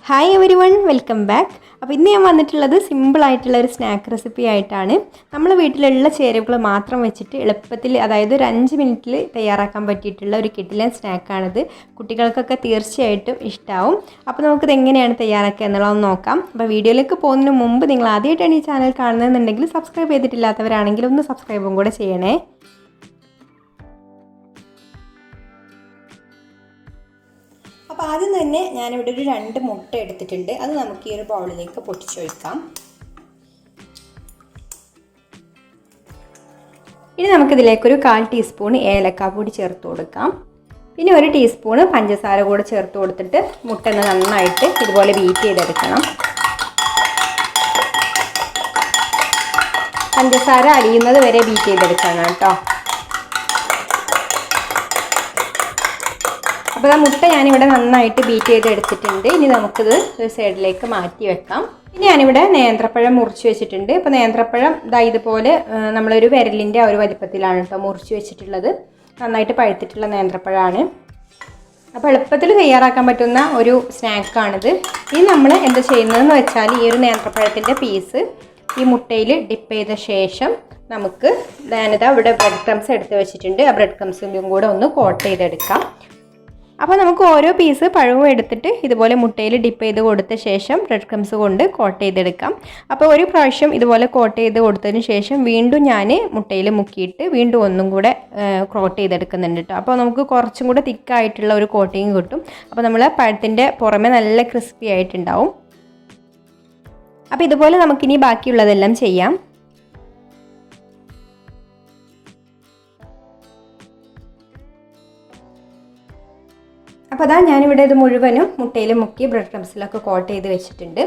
Hi every one, welcome back. അപ്പോൾ ഇന്ന് ഞാൻ വന്നിട്ടുള്ളത് സിമ്പിളായിട്ടുള്ള ഒരു സ്നാക്ക് റെസിപ്പി ആയിട്ടാണ്. നമ്മൾ വീട്ടിലുള്ള ചേരുവകൾ മാത്രം വെച്ചിട്ട് എളുപ്പത്തിൽ, അതായത് ഒരു 5 മിനിറ്റിൽ തയ്യാറാക്കാൻ പറ്റിയിട്ടുള്ള ഒരു കിടിലൻ സ്നാക്കാണിത്. കുട്ടികൾക്കൊക്കെ തീർച്ചയായിട്ടും ഇഷ്ടമാവും. അപ്പോൾ നമുക്കിത് എങ്ങനെയാണ് തയ്യാറാക്കുക എന്നുള്ളത് നോക്കാം. അപ്പോൾ വീഡിയോയിലേക്ക് പോകുന്നതിന് മുമ്പ് നിങ്ങൾ ആദ്യമായിട്ടാണ് ഈ ചാനൽ കാണുന്നതെന്നുണ്ടെങ്കിൽ സബ്സ്ക്രൈബ് ചെയ്തിട്ടില്ലാത്തവരാണെങ്കിൽ ഒന്ന് സബ്സ്ക്രൈബും കൂടെ ചെയ്യണേ. അപ്പോൾ ആദ്യം തന്നെ ഞാനിവിടെ ഒരു 2 മുട്ട എടുത്തിട്ടുണ്ട്. അത് നമുക്ക് ഈ ഒരു ബൗളിലേക്ക് പൊട്ടിച്ചൊഴിക്കാം. ഇനി നമുക്കിതിലേക്കൊരു 1/4 ടീസ്പൂൺ ഏലക്കാപ്പൊടി ചേർത്ത് കൊടുക്കാം. പിന്നെ 1 ടീസ്പൂൺ പഞ്ചസാര കൂടെ ചേർത്ത് കൊടുത്തിട്ട് മുട്ട നന്നായിട്ട് ഇതുപോലെ ബീറ്റ് ചെയ്തെടുക്കണം. പഞ്ചസാര അലിയുന്നത് വരെ ബീറ്റ് ചെയ്തെടുക്കണം കേട്ടോ. അപ്പോൾ ആ മുട്ട ഞാനിവിടെ നന്നായിട്ട് ബീറ്റ് ചെയ്തെടുത്തിട്ടുണ്ട്. ഇനി നമുക്കിത് ഒരു സൈഡിലേക്ക് മാറ്റി വെക്കാം. ഇനി ഞാനിവിടെ നേന്ത്രപ്പഴം മുറിച്ച് വെച്ചിട്ടുണ്ട്. അപ്പോൾ നേന്ത്രപ്പഴം ഇതുപോലെ നമ്മളൊരു വിരലിൻ്റെ ആ ഒരു വലിപ്പത്തിലാണ് കേട്ടോ മുറിച്ച് വെച്ചിട്ടുള്ളത്. നന്നായിട്ട് പഴുത്തിട്ടുള്ള നേന്ത്രപ്പഴമാണ്. അപ്പോൾ എളുപ്പത്തിൽ തയ്യാറാക്കാൻ പറ്റുന്ന ഒരു സ്നാക്കാണിത്. ഇനി നമ്മൾ എന്താ ചെയ്യുന്നതെന്ന് വെച്ചാൽ ഈ ഒരു നേന്ത്രപ്പഴത്തിൻ്റെ പീസ് ഈ മുട്ടയിൽ ഡിപ്പ് ചെയ്ത ശേഷം നമുക്ക് ഞാനിതാ ഇവിടെ ബ്രെഡ് ക്രംസ് എടുത്ത് വെച്ചിട്ടുണ്ട്. ആ ബ്രെഡ് ക്രംസിലും കൂടെ ഒന്ന് കോട്ട് ചെയ്തെടുക്കാം. അപ്പോൾ നമുക്ക് ഓരോ പീസ് പഴവും എടുത്തിട്ട് ഇതുപോലെ മുട്ടയിൽ ഡിപ്പ് ചെയ്ത് കൊടുത്ത ശേഷം ബ്രെഡ് ക്രംസ് കൊണ്ട് കോട്ട് ചെയ്തെടുക്കാം. അപ്പോൾ ഒരു പ്രാവശ്യം ഇതുപോലെ കോട്ട് ചെയ്ത് കൊടുത്തതിന് ശേഷം വീണ്ടും ഞാൻ മുട്ടയിൽ മുക്കിയിട്ട് വീണ്ടും ഒന്നും കൂടെ കോട്ട് ചെയ്തെടുക്കുന്നുണ്ട് കേട്ടോ. അപ്പോൾ നമുക്ക് കുറച്ചും കൂടെ തിക്കായിട്ടുള്ള ഒരു കോട്ടിങ് കിട്ടും. അപ്പോൾ നമ്മൾ പഴത്തിൻ്റെ പുറമെ നല്ല ക്രിസ്പി ആയിട്ടുണ്ടാവും. അപ്പോൾ ഇതുപോലെ നമുക്കിനി ബാക്കിയുള്ളതെല്ലാം ചെയ്യാം. അപ്പോൾ അതാ ഞാനിവിടെ ഇത് മുഴുവനും മുട്ടയിൽ മുക്കി ബ്രെഡ് ക്രംസിലൊക്കെ കോട്ട് ചെയ്ത് വെച്ചിട്ടുണ്ട്.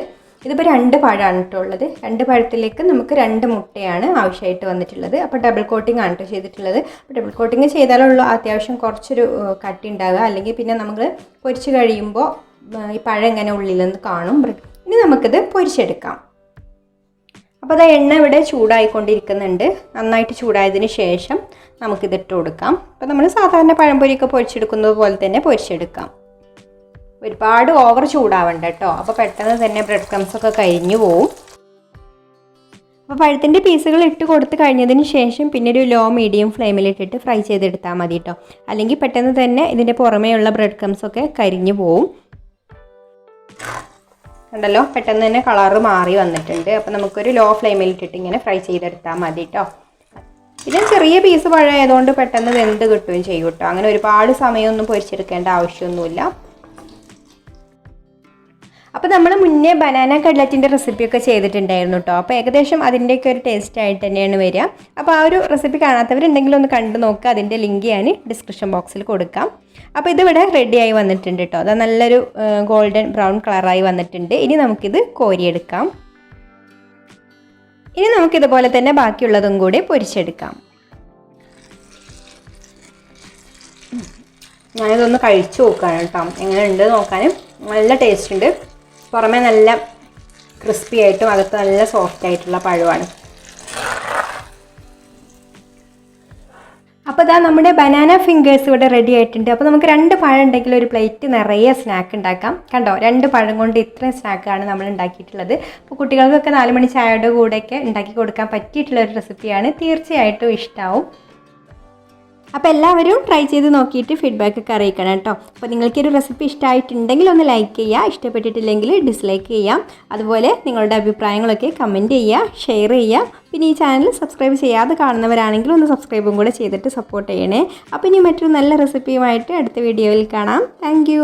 ഇതിപ്പോൾ 2 പഴമാണ് കേട്ടോ ഉള്ളത്. 2 പഴത്തിലേക്ക് നമുക്ക് 2 മുട്ടയാണ് ആവശ്യമായിട്ട് വന്നിട്ടുള്ളത്. അപ്പോൾ ഡബിൾ കോട്ടിംഗ് ആണ് കേട്ടോ ചെയ്തിട്ടുള്ളത്. അപ്പോൾ ഡബിൾ കോട്ടിങ് ചെയ്താലുള്ളൂ അത്യാവശ്യം കുറച്ചൊരു കട്ടി ഉണ്ടാകുക. അല്ലെങ്കിൽ പിന്നെ നമ്മൾ പൊരിച്ച് കഴിയുമ്പോൾ ഈ പഴം ഇങ്ങനെ ഉള്ളിലൊന്ന് കാണും. ഇനി നമുക്കിത് പൊരിച്ചെടുക്കാം. അപ്പോൾ അത് എണ്ണ ഇവിടെ ചൂടായിക്കൊണ്ടിരിക്കുന്നുണ്ട്. നന്നായിട്ട് ചൂടായതിന് ശേഷം നമുക്കിതിട്ട് കൊടുക്കാം. അപ്പോൾ നമ്മൾ സാധാരണ പഴംപൊരിയൊക്കെ പൊരിച്ചെടുക്കുന്നത് പോലെ തന്നെ പൊരിച്ചെടുക്കാം. ഒരുപാട് ഓവർ ചൂടാവണ്ട കേട്ടോ. അപ്പോൾ പെട്ടെന്ന് തന്നെ ബ്രെഡ് ക്രംസൊക്കെ കരിഞ്ഞു പോവും. അപ്പോൾ പഴത്തിൻ്റെ പീസുകൾ ഇട്ട് കൊടുത്ത് കഴിഞ്ഞതിന് ശേഷം പിന്നെ ഒരു ലോ മീഡിയം ഫ്ലെയിമിലിട്ടിട്ട് ഫ്രൈ ചെയ്തെടുത്താൽ മതി കേട്ടോ. അല്ലെങ്കിൽ പെട്ടെന്ന് തന്നെ ഇതിൻ്റെ പുറമേയുള്ള ബ്രെഡ് ക്രംസൊക്കെ കരിഞ്ഞു പോവും. ഉണ്ടല്ലോ, പെട്ടെന്ന് തന്നെ കളറ് മാറി വന്നിട്ടുണ്ട്. അപ്പോൾ നമുക്കൊരു ലോ ഫ്ലെയിമിലിട്ടിട്ട് ഇങ്ങനെ ഫ്രൈ ചെയ്തെടുത്താൽ മതി കേട്ടോ. പിന്നെ ചെറിയ പീസ് പഴമായതുകൊണ്ട് പെട്ടെന്ന് വെന്ത് കിട്ടുകയും ചെയ്യും കേട്ടോ. അങ്ങനെ ഒരുപാട് സമയമൊന്നും പൊരിച്ചെടുക്കേണ്ട ആവശ്യമൊന്നുമില്ല. അപ്പോൾ നമ്മൾ മുന്നേ ബനാന കട്ലറ്റിൻ്റെ റെസിപ്പിയൊക്കെ ചെയ്തിട്ടുണ്ടായിരുന്നു കേട്ടോ. അപ്പോൾ ഏകദേശം അതിൻ്റെയൊക്കെ ഒരു ടേസ്റ്റ് ആയിട്ട് തന്നെയാണ് വരിക. അപ്പോൾ ആ ഒരു റെസിപ്പി കാണാത്തവരുണ്ടെങ്കിൽ ഒന്ന് കണ്ടു നോക്കുക. അതിൻ്റെ ലിങ്ക് ഞാൻ ഡിസ്ക്രിപ്ഷൻ ബോക്സിൽ കൊടുക്കാം. അപ്പോൾ ഇതിവിടെ റെഡിയായി വന്നിട്ടുണ്ട് കേട്ടോ. അത് നല്ലൊരു ഗോൾഡൻ ബ്രൗൺ കളറായി വന്നിട്ടുണ്ട്. ഇനി നമുക്കിത് കോരിയെടുക്കാം. ഇനി നമുക്കിതുപോലെ തന്നെ ബാക്കിയുള്ളതും കൂടി പൊരിച്ചെടുക്കാം. ഞാനിതൊന്ന് കഴിച്ചു നോക്കുകയാണ് കേട്ടോ. എങ്ങനെയുണ്ട് നോക്കാനും. നല്ല ടേസ്റ്റ് ഉണ്ട്. പുറമേ നല്ല ക്രിസ്പി ആയിട്ടും അകത്ത് നല്ല സോഫ്റ്റ് ആയിട്ടുള്ള പഴമാണ്. അപ്പോൾ ഇതാ നമ്മുടെ ബനാന ഫിംഗേഴ്സ് ഇവിടെ റെഡി ആയിട്ടുണ്ട്. അപ്പോൾ നമുക്ക് 2 പഴം ഉണ്ടെങ്കിൽ ഒരു പ്ലേറ്റ് നിറയെ സ്നാക്ക് ഉണ്ടാക്കാം. കണ്ടോ, 2 പഴം കൊണ്ട് ഇത്രയും സ്നാക്കാണ് നമ്മൾ ഉണ്ടാക്കിയിട്ടുള്ളത്. അപ്പോൾ കുട്ടികൾക്കൊക്കെ 4 മണി ചായയുടെ കൂടെയൊക്കെ ഉണ്ടാക്കി കൊടുക്കാൻ പറ്റിയിട്ടുള്ള ഒരു റെസിപ്പിയാണ്. തീർച്ചയായിട്ടും ഇഷ്ടമാവും. അപ്പോൾ എല്ലാവരും ട്രൈ ചെയ്ത് നോക്കിയിട്ട് ഫീഡ്ബാക്കൊക്കെ അറിയിക്കണം കേട്ടോ. അപ്പോൾ നിങ്ങൾക്കൊരു റെസിപ്പി ഇഷ്ടമായിട്ടുണ്ടെങ്കിൽ ഒന്ന് ലൈക്ക് ചെയ്യുക, ഇഷ്ടപ്പെട്ടിട്ടില്ലെങ്കിൽ ഡിസ്ലൈക്ക് ചെയ്യാം. അതുപോലെ നിങ്ങളുടെ അഭിപ്രായങ്ങളൊക്കെ കമൻറ്റ് ചെയ്യുക, ഷെയർ ചെയ്യുക. പിന്നെ ഈ ചാനൽ സബ്സ്ക്രൈബ് ചെയ്യാതെ കാണുന്നവരാണെങ്കിൽ ഒന്ന് സബ്സ്ക്രൈബും കൂടെ ചെയ്തിട്ട് സപ്പോർട്ട് ചെയ്യണേ. അപ്പോൾ ഇനി മറ്റൊരു നല്ല റെസിപ്പിയുമായിട്ട് അടുത്ത വീഡിയോയിൽ കാണാം. താങ്ക്